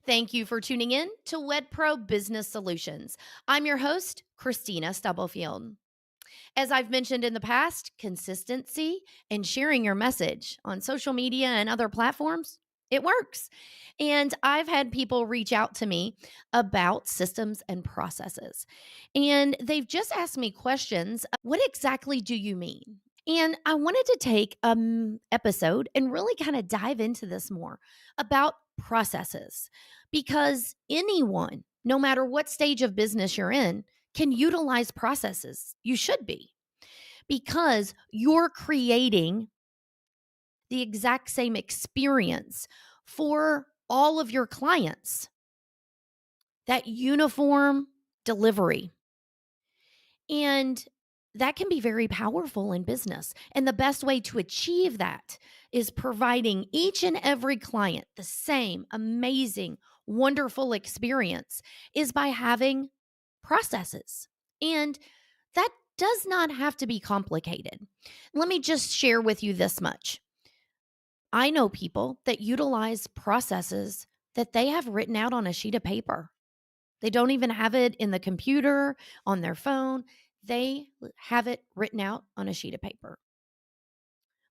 Thank you for tuning in to WedPro Business Solutions. I'm your host, Kristina Stubblefield. As I've mentioned in the past, consistency and sharing your message on social media and other platforms, it works. And I've had people reach out to me about systems and processes. And they've just asked me questions. What exactly do you mean? And I wanted to take an episode and really kind of dive into this more about processes because anyone, no matter what stage of business you're in, can utilize processes. You should be because you're creating the exact same experience for all of your clients, that uniform delivery. And that can be very powerful in business. And the best way to achieve that is providing each and every client the same amazing, wonderful experience is by having processes. And that does not have to be complicated. Let me just share with you this much. I know people that utilize processes that they have written out on a sheet of paper. They don't even have it in the computer, on their phone. They have it written out on a sheet of paper.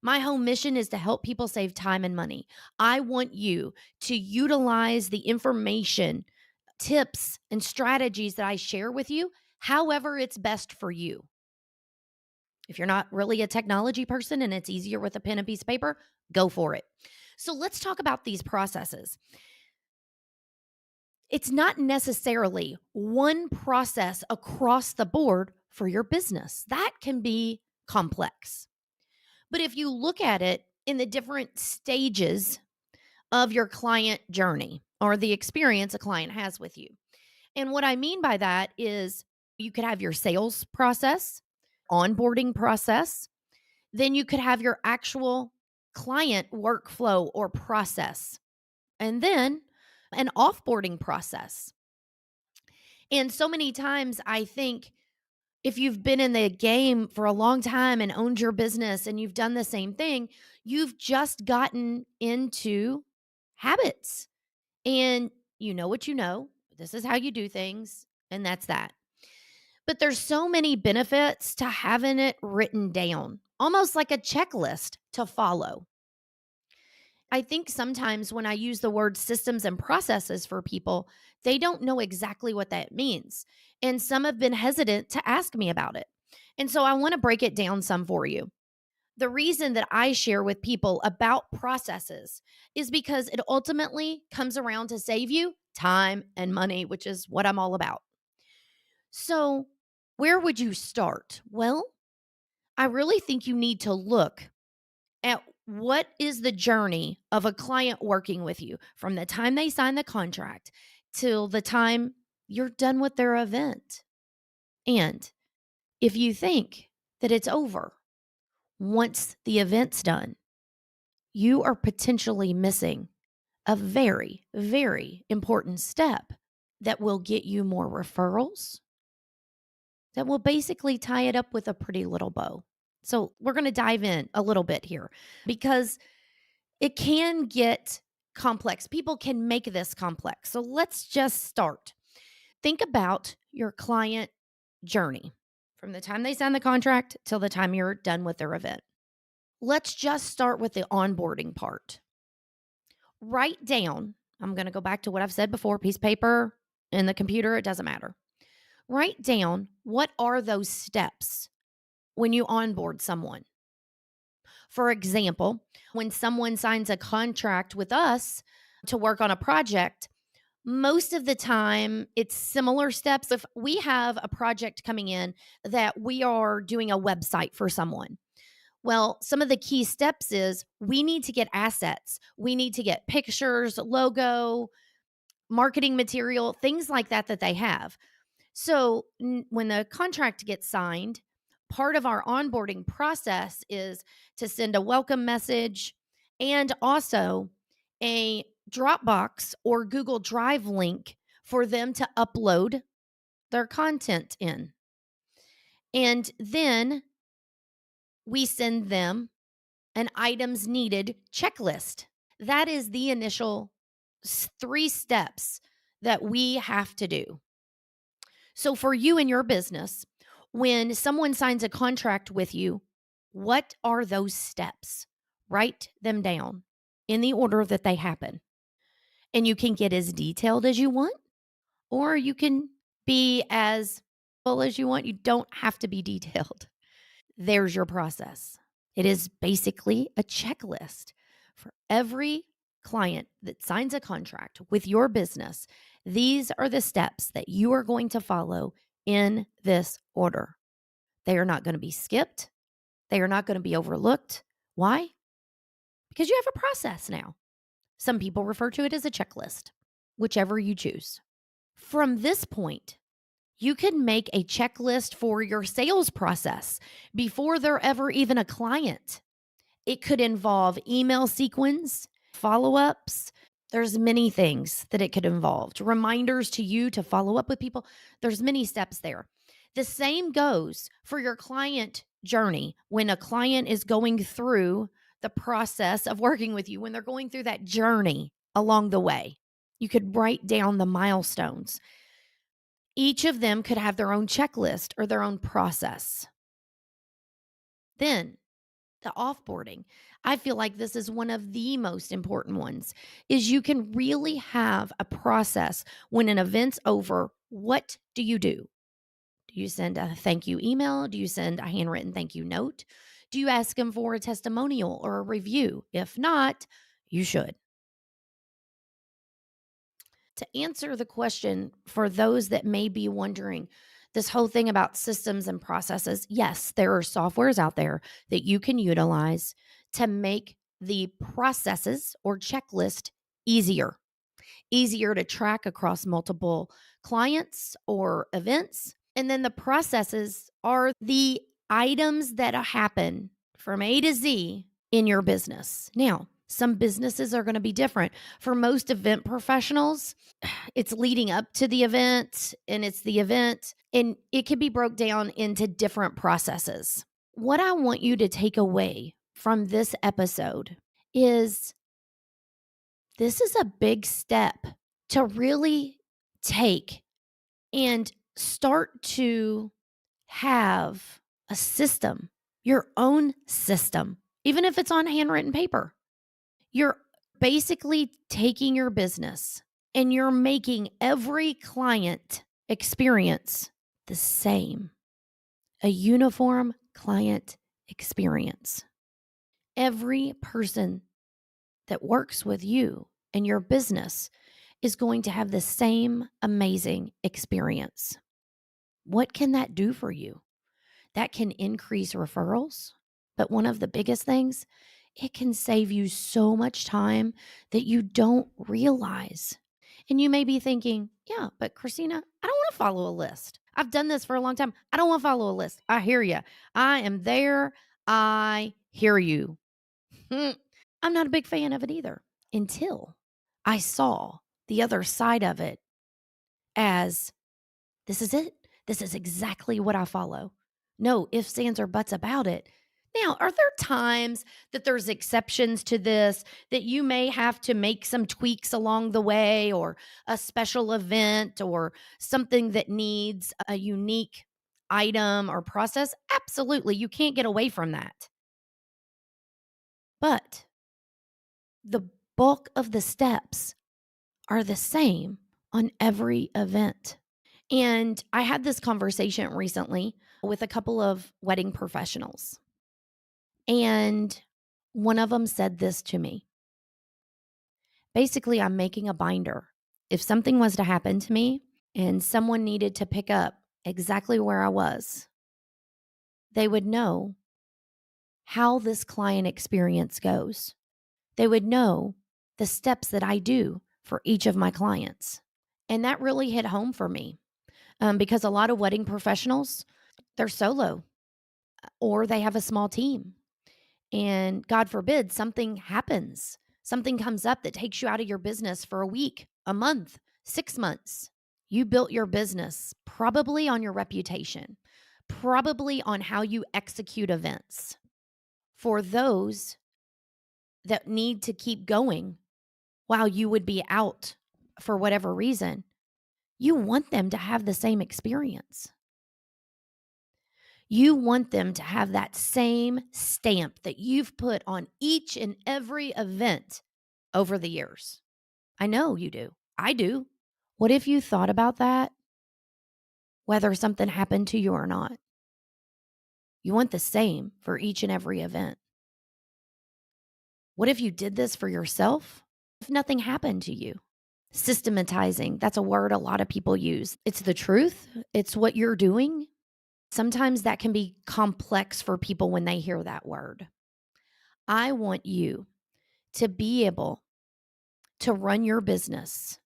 My whole mission is to help people save time and money. I want you to utilize the information, tips, and strategies that I share with you, however it's best for you. If you're not really a technology person and it's easier with a pen and piece of paper, go for it. So let's talk about these processes. It's not necessarily one process across the board for your business. That can be complex. But if you look at it in the different stages of your client journey or the experience a client has with you. And what I mean by that is you could have your sales process, onboarding process, then you could have your actual client workflow or process, and then an offboarding process. And so many times I think if you've been in the game for a long time and owned your business and you've done the same thing, you've just gotten into habits and you know what you know. This is how you do things, and that's that. But there's so many benefits to having it written down, almost like a checklist to follow. I think sometimes when I use the word systems and processes for people, they don't know exactly what that means. And some have been hesitant to ask me about it. And so I want to break it down some for you. The reason that I share with people about processes is because it ultimately comes around to save you time and money, which is what I'm all about. So, where would you start? Well, I really think you need to look at what is the journey of a client working with you from the time they sign the contract till the time you're done with their event. And if you think that it's over once the event's done, you are potentially missing a very, very important step that will get you more referrals, that will basically tie it up with a pretty little bow. So, we're going to dive in a little bit here because it can get complex. People can make this complex. So let's just start. Think about your client journey from the time they sign the contract till the time you're done with their event. Let's just start with the onboarding part. Write down, I'm going to go back to what I've said before, piece of paper in the computer, it doesn't matter. Write down what are those steps when you onboard someone. For example, when someone signs a contract with us to work on a project, most of the time it's similar steps. If we have a project coming in that we are doing a website for someone, well, some of the key steps is we need to get assets. We need to get pictures, logo, marketing material, things like that that they have. So when the contract gets signed, part of our onboarding process is to send a welcome message and also a Dropbox or Google Drive link for them to upload their content in. And then we send them an items needed checklist. That is the initial three steps that we have to do. So, for you and your business, when someone signs a contract with you, what are those steps? Write them down in the order that they happen. And you can get as detailed as you want, or you can be as full as you want. You don't have to be detailed. There's your process. It is basically a checklist for every client that signs a contract with your business. These are the steps that you are going to follow in this order. They are not going to be skipped. They are not going to be overlooked. Why? Because you have a process now. Some people refer to it as a checklist, whichever you choose. From this point, you can make a checklist for your sales process before they're ever even a client. It could involve email sequence, follow-ups. There's many things that it could involve. Reminders to you to follow up with people. There's many steps there. The same goes for your client journey. When a client is going through the process of working with you, when they're going through that journey along the way, you could write down the milestones. Each of them could have their own checklist or their own process. Then the offboarding. I feel like this is one of the most important ones is you can really have a process when an event's over. What do you do? Do you send a thank you email? Do you send a handwritten thank you note? Do you ask them for a testimonial or a review? If not, you should. To answer the question for those that may be wondering, this whole thing about systems and processes, yes, there are softwares out there that you can utilize to make the processes or checklist easier, easier to track across multiple clients or events. And then the processes are the items that happen from A to Z in your business. Now, some businesses are going to be different. For most event professionals, it's leading up to the event and it's the event, and it can be broke down into different processes. What I want you to take away from this episode is this is a big step to really take and start to have a system, your own system, even if it's on handwritten paper. You're basically taking your business and you're making every client experience the same, a uniform client experience. Every person that works with you and your business is going to have the same amazing experience. What can that do for you? That can increase referrals. But one of the biggest things, it can save you so much time that you don't realize. And you may be thinking, yeah, but Kristina, I don't want to follow a list. I've done this for a long time. I don't want to follow a list. I hear you. I am there. I hear you. I'm not a big fan of it either until I saw the other side of it as this is it. This is exactly what I follow. No ifs, ands, or buts about it. Now, are there times that there's exceptions to this that you may have to make some tweaks along the way or a special event or something that needs a unique item or process? Absolutely. You can't get away from that. But the bulk of the steps are the same on every event. And I had this conversation recently with a couple of wedding professionals. And one of them said this to me. Basically, I'm making a binder. If something was to happen to me and someone needed to pick up exactly where I was, they would know how this client experience goes. They would know the steps that I do for each of my clients. And that really hit home for me because a lot of wedding professionals, they're solo or they have a small team. And God forbid something happens, something comes up that takes you out of your business for a week, a month, 6 months. You built your business probably on your reputation, probably on how you execute events. For those that need to keep going, while you would be out for whatever reason, you want them to have the same experience. You want them to have that same stamp that you've put on each and every event over the years. I know you do. I do. What if you thought about that, whether something happened to you or not? You want the same for each and every event. What if you did this for yourself? If nothing happened to you? Systematizing, that's a word a lot of people use. It's the truth, it's what you're doing. Sometimes that can be complex for people when they hear that word. I want you to be able to run your business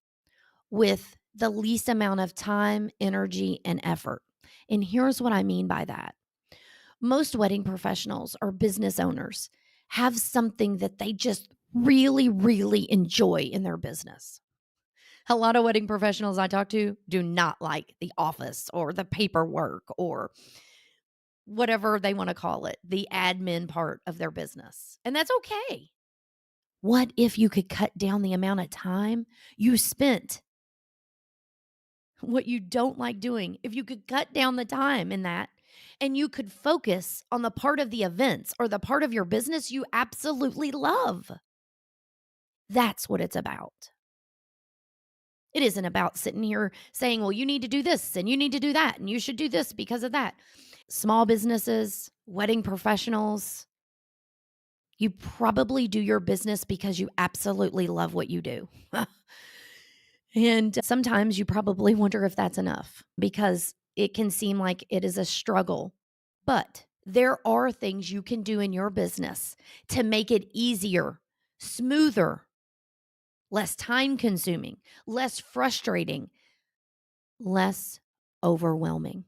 with the least amount of time, energy, and effort. And here's what I mean by that. Most wedding professionals or business owners have something that they just really, really enjoy in their business. A lot of wedding professionals I talk to do not like the office or the paperwork or whatever they want to call it, the admin part of their business. And that's okay. What if you could cut down the amount of time you spent what you don't like doing? If you could cut down the time in that and you could focus on the part of the events or the part of your business you absolutely love. That's what it's about. It isn't about sitting here saying, well, you need to do this and you need to do that and you should do this because of that. Small businesses, wedding professionals, you probably do your business because you absolutely love what you do. And sometimes you probably wonder if that's enough because it can seem like it is a struggle. But there are things you can do in your business to make it easier, smoother, less time consuming, less frustrating, less overwhelming.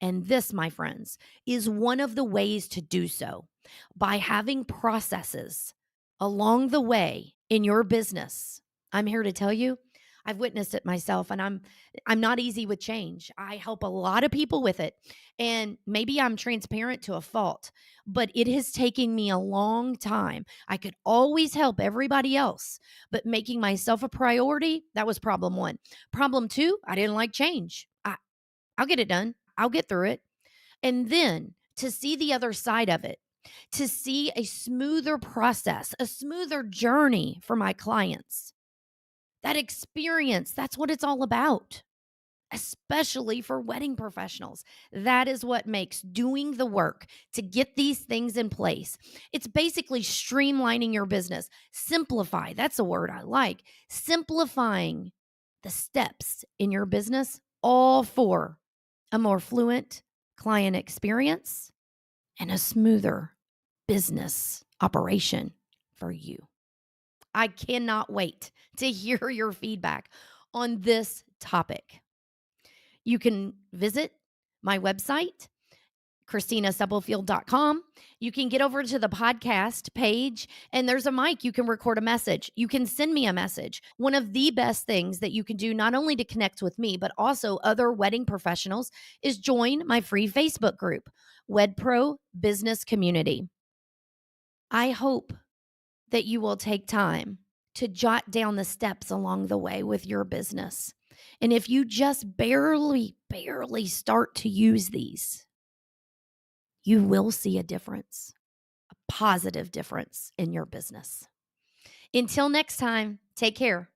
And this, my friends, is one of the ways to do so by having processes along the way in your business. I'm here to tell you, I've witnessed it myself and I'm not easy with change. I help a lot of people with it. And maybe I'm transparent to a fault, but it has taken me a long time. I could always help everybody else, but making myself a priority, that was problem one. Problem two, I didn't like change. I'll get it done. I'll get through it. And then to see the other side of it, to see a smoother process, a smoother journey for my clients. That experience, that's what it's all about, especially for wedding professionals. That is what makes doing the work to get these things in place. It's basically streamlining your business. Simplify, that's a word I like. Simplifying the steps in your business, all for a more fluent client experience and a smoother business operation for you. I cannot wait to hear your feedback on this topic. You can visit my website, KristinaSubblefield.com. You can get over to the podcast page and there's a mic. You can record a message. You can send me a message. One of the best things that you can do, not only to connect with me, but also other wedding professionals, is join my free Facebook group, WedPro Business Community. I hope that you will take time to jot down the steps along the way with your business. And if you just barely start to use these, you will see a difference, a positive difference in your business. Until next time, take care.